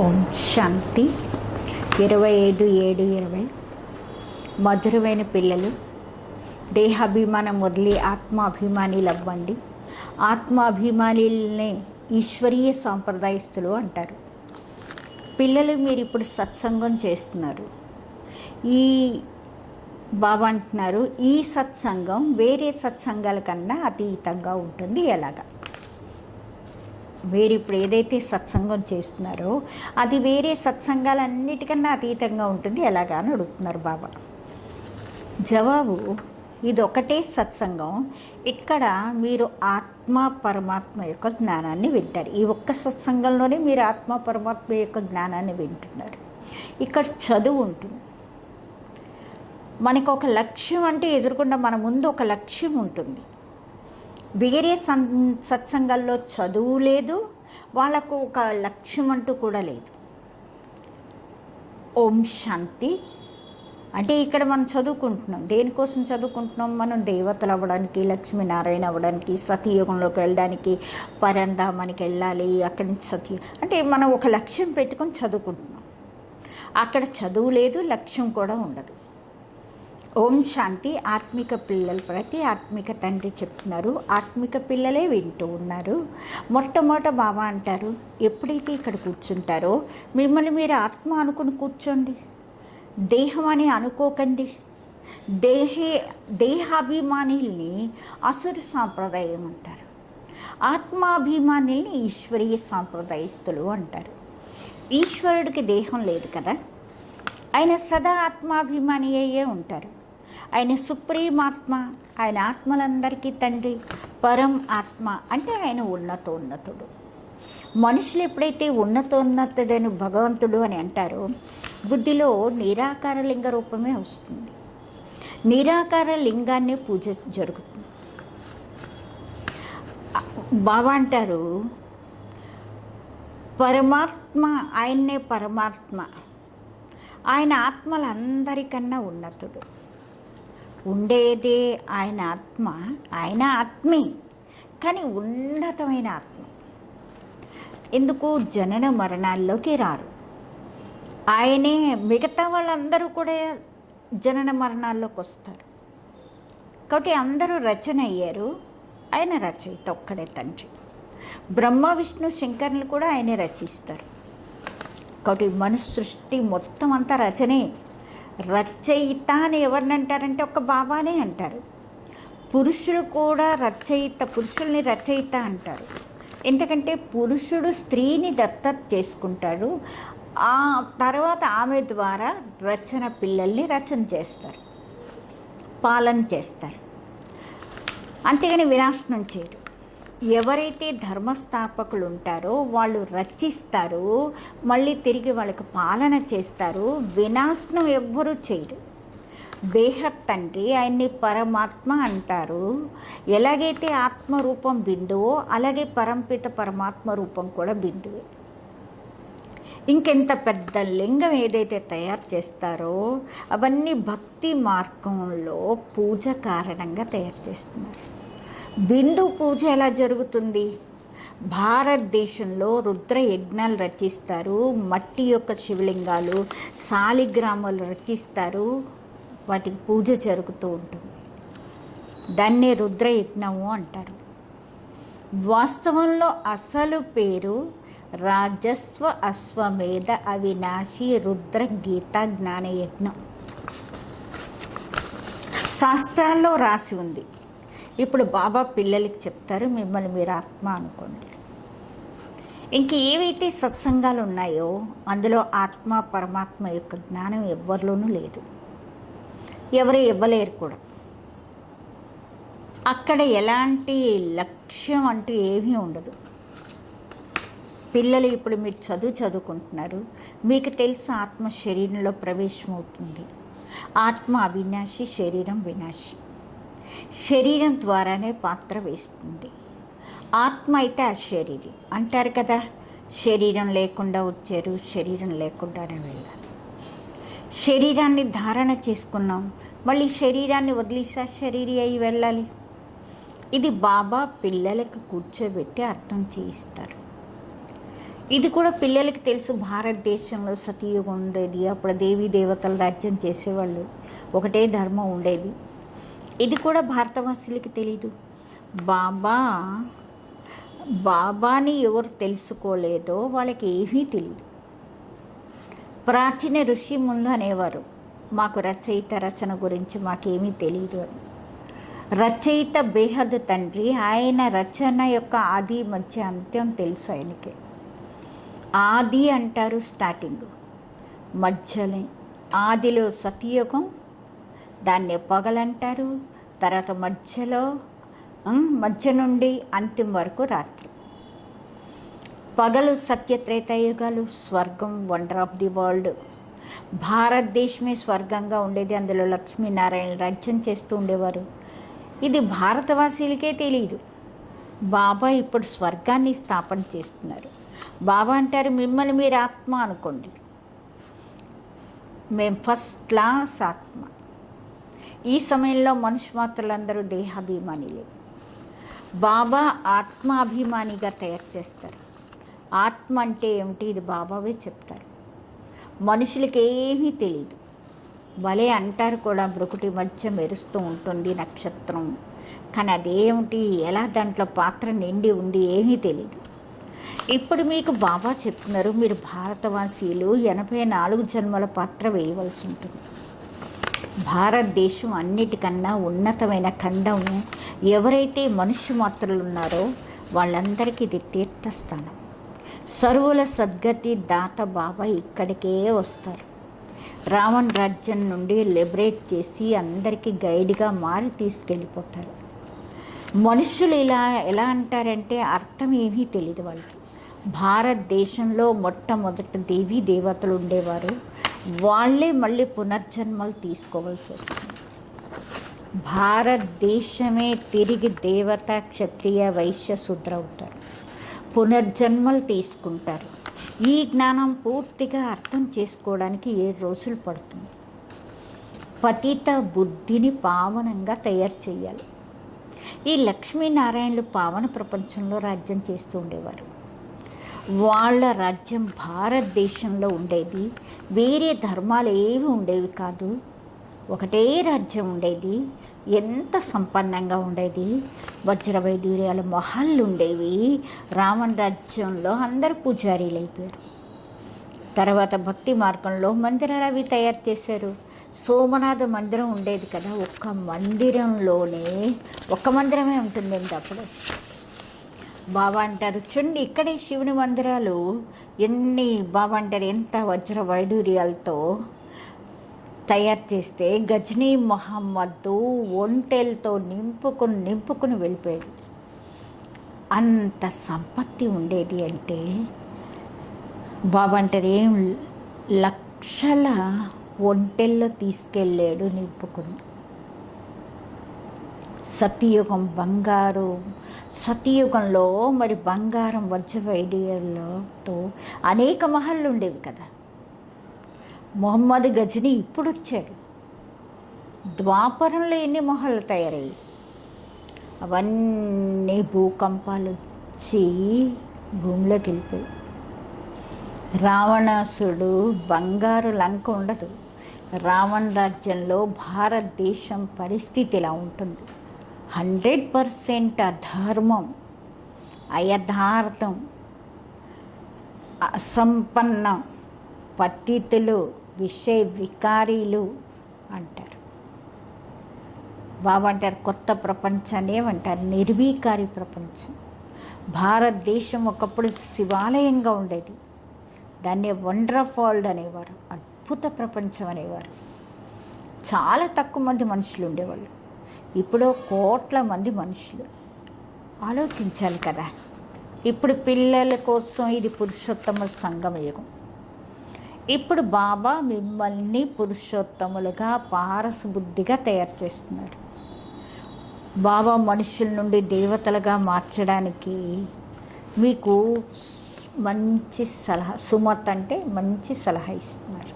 ఓం శాంతి. 25/7/20. మధురమైన పిల్లలు, దేహాభిమానం వదిలి ఆత్మాభిమానిలు అవ్వండి. ఆత్మాభిమానిలనే ఈశ్వరీయ సాంప్రదాయస్తులు అంటారు. పిల్లలు, మీరు ఇప్పుడు సత్సంగం చేస్తున్నారు. ఈ బాబా అంటున్నారు, ఈ సత్సంగం వేరే సత్సంగాల కన్నా అతీతంగా ఉంటుంది. ఎలాగా? మీరు ఇప్పుడు ఏదైతే సత్సంగం చేస్తున్నారో అది వేరే సత్సంగాలన్నిటికన్నా అతీతంగా ఉంటుంది. ఎలాగా అని అడుగుతున్నారు బాబా. జవాబు, ఇది ఒకటే సత్సంగం. ఇక్కడ మీరు ఆత్మ పరమాత్మ యొక్క జ్ఞానాన్ని వింటారు. ఈ ఒక్క సత్సంగంలోనే మీరు ఆత్మ పరమాత్మ యొక్క జ్ఞానాన్ని వింటున్నారు. ఇక్కడ చదువు ఉంటుంది. మనకు ఒక లక్ష్యం అంటే ఎదురుకుండా మన ముందు ఒక లక్ష్యం ఉంటుంది. వేరే సత్సంగాల్లో చదువు లేదు, వాళ్ళకు ఒక లక్ష్యం అంటూ కూడా లేదు. ఓం శాంతి. అంటే ఇక్కడ మనం చదువుకుంటున్నాం. దేనికోసం చదువుకుంటున్నాం? మనం దేవతలు అవ్వడానికి, లక్ష్మీనారాయణ అవ్వడానికి, సతయుగంలోకి వెళ్ళడానికి, పరంధామానికి వెళ్ళాలి. అక్కడి నుంచి అంటే మనం ఒక లక్ష్యం పెట్టుకొని చదువుకుంటున్నాం. అక్కడ చదువు లేదు, లక్ష్యం కూడా ఉండదు. ఓం శాంతి. ఆత్మిక పిల్లలు, ప్రతి ఆత్మిక తండ్రి చెప్తున్నారు, ఆత్మిక పిల్లలే వింటూ ఉన్నారు. మొట్టమొదట బాబా అంటారు, ఎప్పుడైతే ఇక్కడ కూర్చుంటారో మిమ్మల్ని మీరు ఆత్మ అనుకుని కూర్చోండి, దేహం అని అనుకోకండి. దేహాభిమానిల్ని అసుర సాంప్రదాయం అంటారు, ఆత్మాభిమానిల్ని ఈశ్వరీయ సాంప్రదాయస్తులు అంటారు. ఈశ్వరుడికి దేహం లేదు కదా, ఆయన సదా ఆత్మాభిమాని అయ్యే ఉంటారు. ఆయన సుప్రీం ఆత్మ, ఆయన ఆత్మలందరికీ తండ్రి, పరం ఆత్మ. అంటే ఆయన ఉన్నతోన్నతుడు. మనుషులు ఎప్పుడైతే ఉన్నతోన్నతుడని భగవంతుడు అని అంటారో బుద్ధిలో నిరాకార లింగ రూపమే వస్తుంది. నిరాకార లింగాన్నే పూజ జరుగుతుంది. బాబా అంటారు, పరమాత్మ, ఆయన్నే పరమాత్మ. ఆయన ఆత్మలందరికన్నా ఉన్నతుడు. ఉండేదే ఆయన ఆత్మ. ఆయన ఆత్మే, కానీ ఉన్నతమైన ఆత్మ. ఎందుకు? జనన మరణాల్లోకి రారు. ఆయనే. మిగతా వాళ్ళందరూ కూడా జనన మరణాల్లోకి వస్తారు. కాబట్టి అందరూ రచన అయ్యారు, ఆయన రచయిత ఒక్కడే తండ్రి. బ్రహ్మ విష్ణు శంకర్లు కూడా ఆయనే రచిస్తారు. కాబట్టి మన సృష్టి మొత్తం అంతా రచనే. రచయిత అని ఎవరిని అంటారంటే ఒక్క బాబానే అంటారు. పురుషుడు కూడా రచయిత, పురుషుల్ని రచయిత అంటారు. ఎందుకంటే పురుషుడు స్త్రీని దత్తత చేసుకుంటాడు, ఆ తర్వాత ఆమె ద్వారా రచన పిల్లల్ని రచన చేస్తారు, పాలన చేస్తారు. అంతేగాని వినాశనం చేయరు. ఎవరైతే ధర్మస్థాపకులు ఉంటారో వాళ్ళు రచిస్తారు, మళ్ళీ తిరిగి వాళ్ళకి పాలన చేస్తారు. వినాశనం ఎవ్వరూ చేయరు. బేహత్ తండ్రి, ఆయన్ని పరమాత్మ అంటారు. ఎలాగైతే ఆత్మరూపం బిందువో అలాగే పరంపిత పరమాత్మ రూపం కూడా బిందువే. ఇంకెంత పెద్ద లింగం ఏదైతే తయారు చేస్తారో అవన్నీ భక్తి మార్గంలో పూజ కారణంగా తయారు చేస్తున్నారు. బిందు పూజ ఎలా జరుగుతుంది? భారతదేశంలో రుద్ర యజ్ఞాలు రచిస్తారు, మట్టి యొక్క శివలింగాలు, శాలిగ్రామాలు రచిస్తారు, వాటికి పూజ జరుగుతూ ఉంటుంది. దాన్నే రుద్ర యజ్ఞము అంటారు. వాస్తవంలో అసలు పేరు రాజస్వ అశ్వమేధ అవినాశి రుద్ర గీత జ్ఞాన యజ్ఞం. శాస్త్రాల్లో రాసి ఉంది. ఇప్పుడు బాబా పిల్లలకి చెప్తారు, మిమ్మల్ని మీరు ఆత్మ అనుకోండి. ఇంక ఏవైతే సత్సంగాలు ఉన్నాయో అందులో ఆత్మ పరమాత్మ యొక్క జ్ఞానం ఎవ్వరిలోనూ లేదు, ఎవరు ఇవ్వలేరు కూడా. అక్కడ ఎలాంటి లక్ష్యం అంటూ ఏమీ ఉండదు. పిల్లలు, ఇప్పుడు మీరు చదువుకుంటున్నారు. మీకు తెలుసు ఆత్మ శరీరంలో ప్రవేశమవుతుంది. ఆత్మ అవినాశి, శరీరం వినాశి. శరీరం ద్వారానే పాత్ర వేస్తుంది. ఆత్మ అయితే అశరీరి అంటారు కదా, శరీరం లేకుండా వచ్చారు, శరీరం లేకుండానే వెళ్ళాలి. శరీరాన్ని ధారణ చేసుకున్నాం, మళ్ళీ శరీరాన్ని వదిలేసి శరీరి అయి వెళ్ళాలి. ఇది బాబా పిల్లలకు కూర్చోబెట్టి అర్థం చేయిస్తారు. ఇది కూడా పిల్లలకి తెలుసు. భారతదేశంలో సతీయుగం ఉండేది, అప్పుడు దేవీ దేవతలు రాజ్యం చేసేవాళ్ళు, ఒకటే ధర్మం ఉండేది. ఇది కూడా భారతవాసులకి తెలీదు. బాబా బాబాని ఎవరు తెలుసుకోలేదో వాళ్ళకి ఏమీ తెలియదు. ప్రాచీన ఋషి ముందు అనేవారు, మాకు రచయిత రచన గురించి మాకేమీ తెలియదు అని. రచయిత బేహద్ తండ్రి, ఆయన రచన యొక్క ఆది మధ్య అంత్యం తెలుసు ఆయనకి. ఆది అంటారు స్టార్టింగ్, మధ్యలో ఆదిలో సతయుగం, దాన్ని పగలంటారు. తర్వాత మధ్య నుండి అంత్యం వరకు రాత్రి. పగలు సత్యత్రేతాయుగాలు, స్వర్గం, వండర్ ఆఫ్ ది వరల్డ్. భారతదేశమే స్వర్గంగా ఉండేది, అందులో లక్ష్మీనారాయణ రాజ్యం చేస్తూ ఉండేవారు. ఇది భారతవాసీలకే తెలియదు. బాబా ఇప్పుడు స్వర్గాన్ని స్థాపన చేస్తున్నారు. బాబా అంటారు, మిమ్మల్ని మీరు ఆత్మ అనుకోండి, మేము ఫస్ట్ క్లాస్ ఆత్మ. ఈ సమయంలో మనుషు మాత్రులందరూ దేహాభిమానిలే. బాబా ఆత్మాభిమానిగా తయారు చేస్తారు. ఆత్మ అంటే ఏమిటి ఇది బాబావే చెప్తారు. మనుషులకి ఏమీ తెలియదు. భలే అంటారు కూడా, బ్రుకుటి మధ్య మెరుస్తూ ఉంటుంది నక్షత్రం, కానీ అదేమిటి, ఎలా దాంట్లో పాత్ర నిండి ఉంది ఏమీ తెలియదు. ఇప్పుడు మీకు బాబా చెప్తున్నారు, మీరు భారతవాసీలు 84 జన్మల పాత్ర వేయవలసి ఉంటుంది. భారతదేశం అన్నిటికన్నా ఉన్నతమైన ఖండం. ఎవరైతే మనుష్య మాత్రలు ఉన్నారో వాళ్ళందరికీ ఇది తీర్థస్థానం. సర్వుల సద్గతి దాత బాబా ఇక్కడికే వస్తారు. రావణ్ రాజ్యం నుండి లిబరేట్ చేసి అందరికీ గైడ్గా మారి తీసుకెళ్ళిపోతారు. మనుషులు ఎలా అంటారంటే అర్థం ఏమీ తెలియదు వాళ్ళకి. భారతదేశంలో మొట్టమొదట దేవీ దేవతలు ఉండేవారు, వాళ్ళే మళ్ళీ పునర్జన్మలు తీసుకోవాల్సి వస్తుంది. భారతదేశమే తిరిగి దేవత, క్షత్రియ, వైశ్య, శూద్ర అవుతారు, పునర్జన్మలు తీసుకుంటారు. ఈ జ్ఞానం పూర్తిగా అర్థం చేసుకోవడానికి 7 రోజులు పడుతుంది. పతిత బుద్ధిని పావనంగా తయారు చేయాలి. ఈ లక్ష్మీనారాయణలు పావన ప్రపంచంలో రాజ్యం చేస్తూ ఉండేవారు. వాళ్ళ రాజ్యం భారతదేశంలో ఉండేది. వేరే ధర్మాలు ఏవి ఉండేవి కాదు, ఒకటే రాజ్యం ఉండేది. ఎంత సంపన్నంగా ఉండేది. వజ్రవైడూర్యాల మహల్లు ఉండేవి. రావణ రాజ్యంలో అందరు పూజారీలు అయిపోయారు. తర్వాత భక్తి మార్గంలో మందిరాలు అవి తయారు చేశారు. సోమనాథ మందిరం ఉండేది కదా, ఒక్క మందిరంలోనే ఒక్క మందిరమే ఉంటుందండి. అప్పుడు బాబా అంటారు, చూడండి ఇక్కడే శివుని మందిరాలు ఎన్ని, బాబా అంటారు ఎంత వజ్ర వైడూర్యాలతో తయారు చేస్తే గజనీ మహమ్మద్ ఒంటెలతో నింపుకుని వెళ్ళిపోయాడు. అంత సంపత్తి ఉండేది. అంటే బాబా అంటారు, ఏం లక్షల ఒంటెల్లో తీసుకెళ్ళాడు నింపుకుని. సతయుగం బంగారు, సతయుగంలో మరి బంగారం వజ్ర వైడూర్యాలతో అనేక మహళ్ళు ఉండేవి కదా. మొహమ్మద్ గజనీ ఇప్పుడు వచ్చాడు. ద్వాపరంలో ఎన్ని మహళ్ళు తయారయ్యాయి, అవన్నీ భూకంపాలు వచ్చి భూమిలోకి వెళ్ళిపోయి. రావణాసుడు బంగారు లంక ఉండదు. రావణ రాజ్యంలో భారతదేశం పరిస్థితి ఇలా ఉంటుంది. 100% అధర్మం, అయథార్థం, అసంపన్న, పతితులు, విషయ వికారీలు అంటారు. బాబా అంటారు కొత్త ప్రపంచాన్ని ఏమంటారు, నిర్వీకారి ప్రపంచం. భారతదేశం ఒకప్పుడు శివాలయంగా ఉండేది. దాన్ని వండర్ ఆఫ్ వరల్డ్ అనేవారు, అద్భుత ప్రపంచం అనేవారు. చాలా తక్కువ మంది మనుషులు ఉండేవాళ్ళు. ఇప్పుడు కోట్ల మంది మనుషులు. ఆలోచించాలి కదా. ఇప్పుడు పిల్లల కోసం ఇది పురుషోత్తమ సంగమ యుగం. ఇప్పుడు బాబా మిమ్మల్ని పురుషోత్తములుగా, పారసబుద్ధిగా తయారు చేస్తున్నారు. బాబా మనుషుల నుండి దేవతలుగా మార్చడానికి మీకు మంచి సలహా, సుమత్ అంటే మంచి సలహా ఇస్తున్నారు.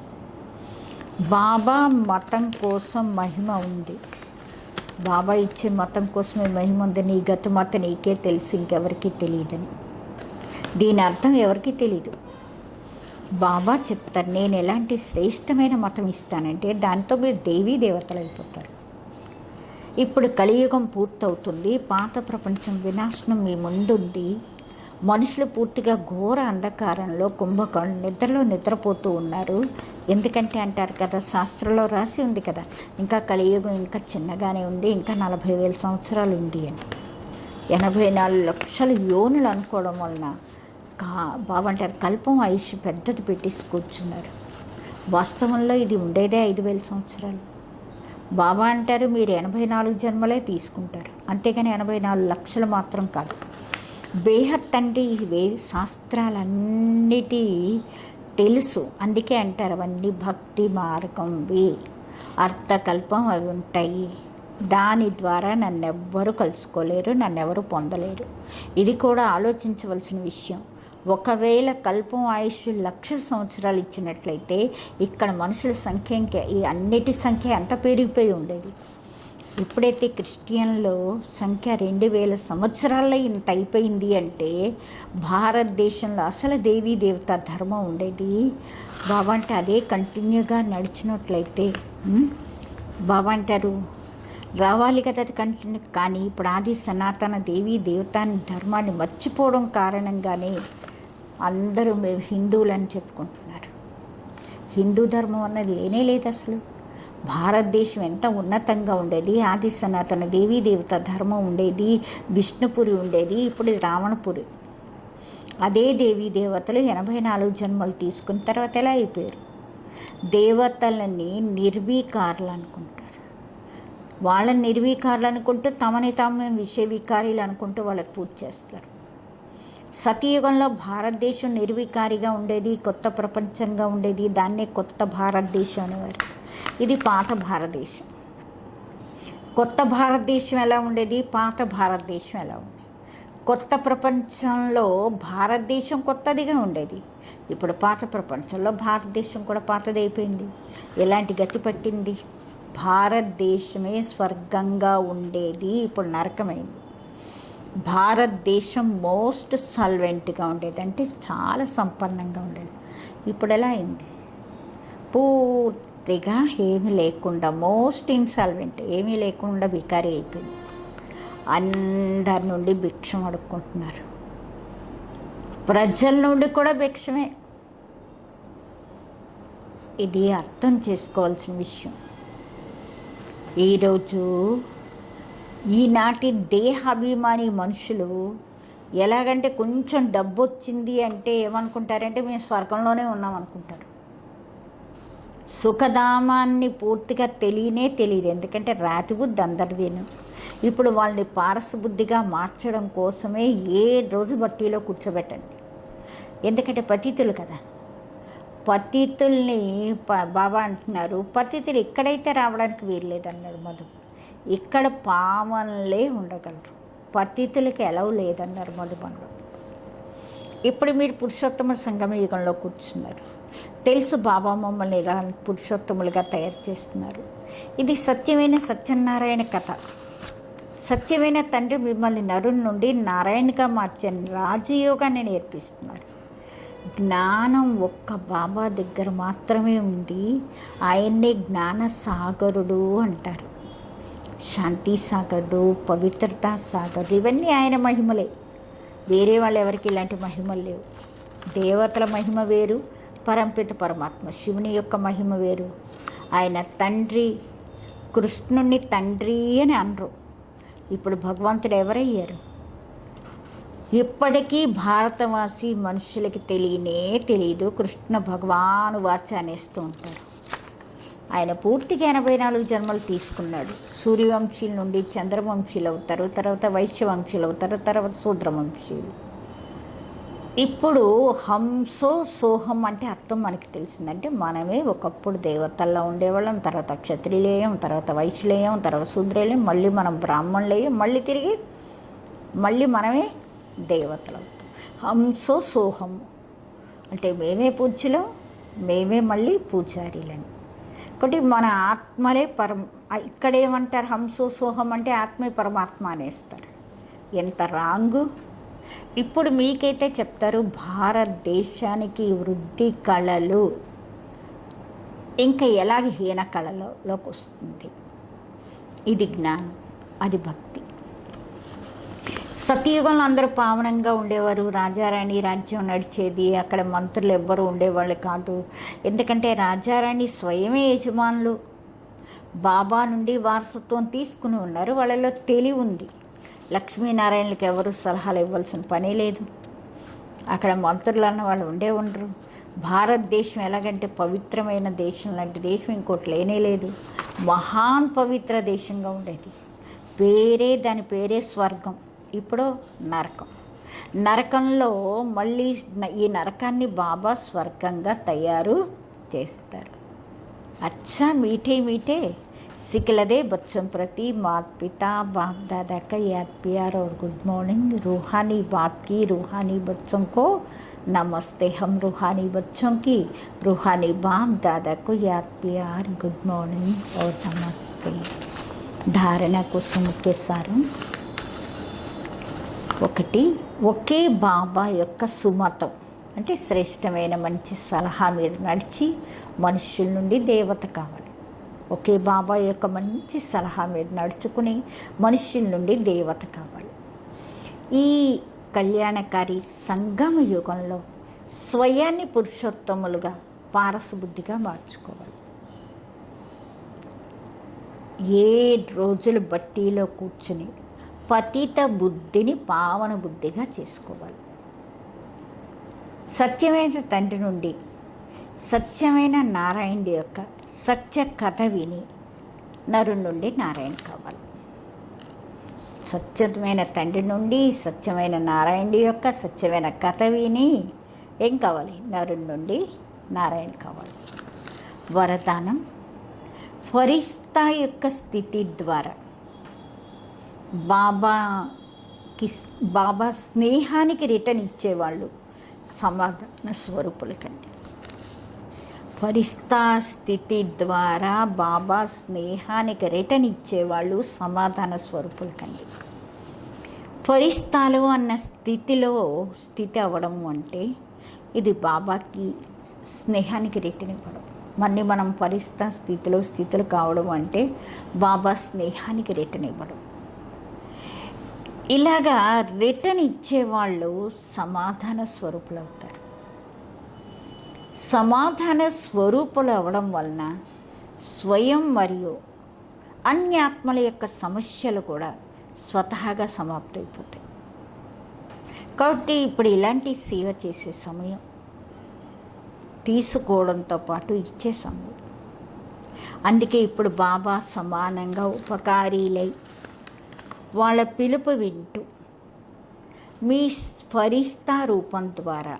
బాబా మతం కోసం మహిమ ఉంది. బాబా ఇచ్చే మతం కోసమే మహిమ ఉంది. నీ గత మత నీకే తెలుసు, ఇంకెవరికి తెలియదని. దీని అర్థం ఎవరికీ తెలీదు. బాబా చెప్తారు, నేను ఎలాంటి శ్రేష్టమైన మతం ఇస్తానంటే దాంతో మీరు దేవీ దేవతలు అయిపోతారు. ఇప్పుడు కలియుగం పూర్తవుతుంది, పాత ప్రపంచం వినాశనం మీ ముందుంది. మనుషులు పూర్తిగా ఘోర అంధకారంలో కుంభకోణం నిద్రలో నిద్రపోతూ ఉన్నారు. ఎందుకంటే అంటారు కదా, శాస్త్రంలో రాసి ఉంది కదా, ఇంకా కలియుగం ఇంకా చిన్నగానే ఉంది, ఇంకా 40,000 సంవత్సరాలు ఉంది అని. 84 లక్షల యోనులు అనుకోవడం వలన బాబా అంటారు కల్పం ఆయుష్ పెద్దది పెట్టేసి కూర్చున్నారు. వాస్తవంలో ఇది ఉండేదే 5,000 సంవత్సరాలు. బాబా అంటారు మీరు 84 జన్మలే తీసుకుంటారు, అంతేగాని 84 లక్షలు మాత్రం కాదు. బేహత్ తండ్రి ఇవే శాస్త్రాలన్నిటి తెలుసు, అందుకే అంటారు అవన్నీ భక్తి మార్గంవి, అర్థకల్పం అవి ఉంటాయి. దాని ద్వారా నన్నెవ్వరూ కలుసుకోలేరు, నన్నెవరు పొందలేరు. ఇది కూడా ఆలోచించవలసిన విషయం. ఒకవేళ కల్పం ఆయుష్ లక్షల సంవత్సరాలు ఇచ్చినట్లయితే ఇక్కడ మనుషుల సంఖ్య ఇంకా ఈ అన్నిటి సంఖ్య ఎంత పెరిగిపోయి ఉండేది. ఎప్పుడైతే క్రిస్టియన్లో సంఖ్య 2,000 సంవత్సరాల్లో ఇంత అయిపోయింది అంటే భారతదేశంలో అసలు దేవీ దేవత ధర్మం ఉండేది. బాబా అంటే అదే కంటిన్యూగా నడిచినట్లయితే బాబా అంటారు రావాలి కదా అది కంటిన్యూ. కానీ ఇప్పుడు ఆది సనాతన దేవీ దేవతాన్ని ధర్మాన్ని మర్చిపోవడం కారణంగానే అందరూ మేము హిందువులని చెప్పుకుంటున్నారు. హిందూ ధర్మం అన్నది లేనే లేదు అసలు. భారతదేశం ఎంత ఉన్నతంగా ఉండేది, ఆది సనాతన దేవీ దేవత ధర్మం ఉండేది, విష్ణుపురి ఉండేది, ఇప్పుడు రావణపురి. అదే దేవీ దేవతలు 84 జన్మలు తీసుకున్న తర్వాత ఎలా అయిపోయారు? దేవతలని నిర్వీకారులు అనుకుంటారు. వాళ్ళని నిర్వీకారులు అనుకుంటూ తమని తాము విషయ వికారీలు అనుకుంటూ వాళ్ళకి పూజ చేస్తారు. సతయుగంలో భారతదేశం నిర్వికారిగా ఉండేది, కొత్త ప్రపంచంగా ఉండేది, దాన్నే కొత్త భారతదేశం అనేవారు. ఇది పాత భారతదేశం. కొత్త భారతదేశం ఎలా ఉండేది, పాత భారతదేశం ఎలా ఉంది. కొత్త ప్రపంచంలో భారతదేశం కొత్తదిగా ఉండేది, ఇప్పుడు పాత ప్రపంచంలో భారతదేశం కూడా పాతదైపోయింది. ఎలాంటి గతి పట్టింది? భారతదేశమే స్వర్గంగా ఉండేది, ఇప్పుడు నరకమైంది. భారతదేశం మోస్ట్ సల్వెంట్గా ఉండేది, అంటే చాలా సంపన్నంగా ఉండేది, ఇప్పుడు ఎలా అయింది? పూర్తిగా ఏమీ లేకుండా మోస్ట్ ఇన్సాల్వెంట్, ఏమీ లేకుండా వికారి అయిపోయింది. అందరి నుండి భిక్షం అడుక్కుంటున్నారు, ప్రజల నుండి కూడా భిక్షమే. ఇది అర్థం చేసుకోవాల్సిన విషయం. ఈరోజు ఈనాటి దేహాభిమాని మనుషులు ఎలాగంటే కొంచెం డబ్బు వచ్చింది అంటే ఏమనుకుంటారంటే మేము స్వర్గంలోనే ఉన్నాం అనుకుంటారు. సుఖధామాన్ని పూర్తిగా తెలియదు, ఎందుకంటే రాతి బుద్ధి అందరిదేను. ఇప్పుడు వాళ్ళని పారసబుద్ధిగా మార్చడం కోసమే ఏ రోజు బట్టీలో కూర్చోబెట్టండి, ఎందుకంటే పతితులు కదా. పతితుల్ని బాబా అంటున్నారు, పతితులు ఎక్కడైతే రావడానికి వీల్లేదన్నాడు మధు, ఇక్కడ పావనులే ఉండగలరు, పతితులకి ఎలవ్ లేదన్నారు మధుబన్లో. ఇప్పుడు మీరు పురుషోత్తమ సంగమ యుగంలో కూర్చున్నారు. తెలుసు బాబా మమ్మల్ని ఇలా పురుషోత్తములుగా తయారు చేస్తున్నారు. ఇది సత్యమైన సత్యనారాయణ కథ. సత్యమైన తండ్రి మిమ్మల్ని నరుని నుండి నారాయణగా మార్చే రాజయోగాన్ని నేర్పిస్తున్నారు. జ్ఞానం ఒక్క బాబా దగ్గర మాత్రమే ఉంది. ఆయన్నే జ్ఞాన సాగరుడు అంటారు. శాంతి సాగరుడు, పవిత్రతా సాగరుడు, ఇవన్నీ ఆయన మహిమలే. వేరే వాళ్ళు ఎవరికి ఇలాంటి మహిమలు లేవు. దేవతల మహిమ వేరు, పరంపిత పరమాత్మ శివుని యొక్క మహిమ వేరు. ఆయన తండ్రి, కృష్ణుని తండ్రి అని అనరు. ఇప్పుడు భగవంతుడు ఎవరయ్యారు? ఇప్పటికీ భారతవాసి మనుషులకి తెలియదు కృష్ణ భగవాను వాచ అనేస్తూ ఉంటారు. ఆయన పూర్తిగా 84 జన్మలు తీసుకున్నాడు. సూర్యవంశీల నుండి చంద్రవంశీలు అవుతారు, తర్వాత వైశ్యవంశీలు అవుతారు, తర్వాత శూద్రవంశీలు. ఇప్పుడు హంసో సోహం అంటే అర్థం మనకి తెలిసిందంటే మనమే ఒకప్పుడు దేవతల్లో ఉండేవాళ్ళం, తర్వాత క్షత్రియులేయం, తర్వాత వైశ్యులేయం, తర్వాత శూద్రులేయం, మళ్ళీ మనం బ్రాహ్మణులేయం, మళ్ళీ తిరిగి మళ్ళీ మనమే దేవతలు. హంసో సోహం అంటే మేమే పూజ్యులం, మేమే మళ్ళీ పూజారీలని. ఒకటి మన ఆత్మలే ఇక్కడేమంటారు హంసో సోహం అంటే ఆత్మే పరమాత్మ అనేస్తారు. ఎంత రాంగు! ఇప్పుడు మీకైతే చెప్తారు భారతదేశానికి వృద్ధి కళలు ఇంకా ఎలాగ హీన కళలోకి వస్తుంది. ఇది జ్ఞానం, అది భక్తి. సతయుగంలో అందరూ పావనంగా ఉండేవారు, రాజారాణి రాజ్యం నడిచేది, అక్కడ మంత్రులు ఎవ్వరూ ఉండేవాళ్ళు కాదు. ఎందుకంటే రాజారాణి స్వయమే యజమానులు, బాబా నుండి వారసత్వం తీసుకుని ఉన్నారు, వాళ్ళలో తెలివి ఉంది. లక్ష్మీనారాయణలకు ఎవరు సలహాలు ఇవ్వాల్సిన పని లేదు. అక్కడ మంత్రులు అన్న వాళ్ళు ఉండరు. భారతదేశం ఎలాగంటే పవిత్రమైన దేశం లాంటి దేశం ఇంకోటి లేనే లేదు. మహాన్ పవిత్ర దేశంగా ఉండేది. దాని పేరే స్వర్గం. ఇప్పుడు నరకం. నరకంలో మళ్ళీ ఈ నరకాన్ని బాబా స్వర్గంగా తయారు చేస్తారు. అచ్చా మీఠే మీఠే सिखलदे बच्चों प्रति माता पिता बाप दादा का याद प्यार और गुड मॉर्निंग. रूहानी बाप की रूहानी बच्चों को नमस्ते. हम रूहानी बच्चों की रूहानी बाप दादा को याद प्यार गुड मॉर्निंग और नमस्ते. धारणा को मुख्य साరం ఒకటి, ఒకే బాబా యొక్క సుమతం అంటే శ్రేష్టమైన మంచి సలహా మీద నడిచి మనుషుల నుండి దేవత కావాలి. ఒకే బాబా యొక్క మంచి సలహా మీద నడుచుకుని మనుషుల నుండి దేవత కావాలి. ఈ కళ్యాణకారి సంగమ యుగంలో స్వయాన్ని పురుషోత్తములుగా పారసబుద్ధిగా మార్చుకోవాలి. 7 రోజులు బట్టీలో కూర్చుని పతిత బుద్ధిని పావన బుద్ధిగా చేసుకోవాలి. సత్యమైన తండ్రి నుండి సత్యమైన నారాయణుడి యొక్క సత్య కథ విని నరు నుండి నారాయణ కావాలి. సత్యమైన తండ్రి నుండి సత్యమైన నారాయణుడి యొక్క సత్యమైన కథ విని ఏం కావాలి? నరు నుండి నారాయణ కావాలి. వరదానం, ఫరిస్తా యొక్క స్థితి ద్వారా బాబా స్నేహానికి రిటర్న్ ఇచ్చేవాళ్ళు సమాధాన స్వరూపుల కండి. ఫరిస్తా స్థితి ద్వారా బాబా స్నేహానికి రిటర్న్ ఇచ్చేవాళ్ళు సమాధాన స్వరూపుల కండి. ఫరిస్తాలు అన్న స్థితి అవ్వడం అంటే ఇది బాబాకి స్నేహానికి రిటర్న్ ఇవ్వడం. మళ్ళీ మనం ఫరిస్తా స్థితులు కావడం అంటే బాబా స్నేహానికి రిటర్న్ ఇవ్వడం. ఇలాగా రిటర్న్ ఇచ్చేవాళ్ళు సమాధాన స్వరూపులు అవుతారు. సమాధాన స్వరూపులు అవ్వడం వలన స్వయం మరియు అన్ని ఆత్మల యొక్క సమస్యలు కూడా స్వతహాగా సమాప్తమైపోతాయి. కాబట్టి ఇప్పుడు ఇలాంటి సేవ చేసే సమయం, తీసుకోవడంతో పాటు ఇచ్చే సమయం. అందుకే ఇప్పుడు బాబా సమానంగా ఉపకారీలై వాళ్ళ పిలుపు వింటూ మీ ఫరిస్తా రూపం ద్వారా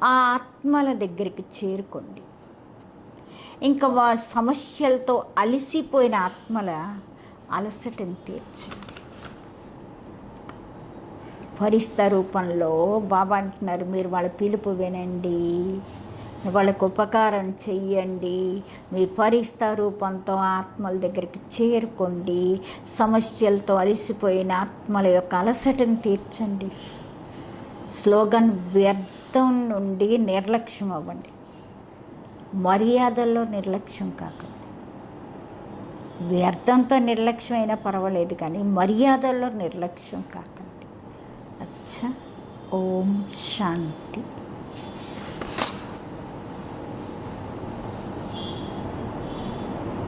ఆ ఆత్మల దగ్గరికి చేరుకోండి. ఇంకా వాళ్ళ సమస్యలతో అలసిపోయిన ఆత్మల అలసటను తీర్చండి. ఫరిస్తా రూపంలో బాబా అంటున్నారు, మీరు వాళ్ళ పిలుపు వినండి, వాళ్ళకు ఉపకారం చెయ్యండి, మీ ఫరిస్తా రూపంతో ఆత్మల దగ్గరికి చేరుకోండి, సమస్యలతో అలసిపోయిన ఆత్మల యొక్క అలసటను తీర్చండి. స్లోగన్, వ్యర్థం నుండి నిర్లక్ష్యం అవ్వండి, మర్యాదల్లో నిర్లక్ష్యం కాకండి. వ్యర్థంతో నిర్లక్ష్యం అయినా పర్వాలేదు కానీ మర్యాదల్లో నిర్లక్ష్యం కాకండి. అచ్చా. ఓం శాంతి.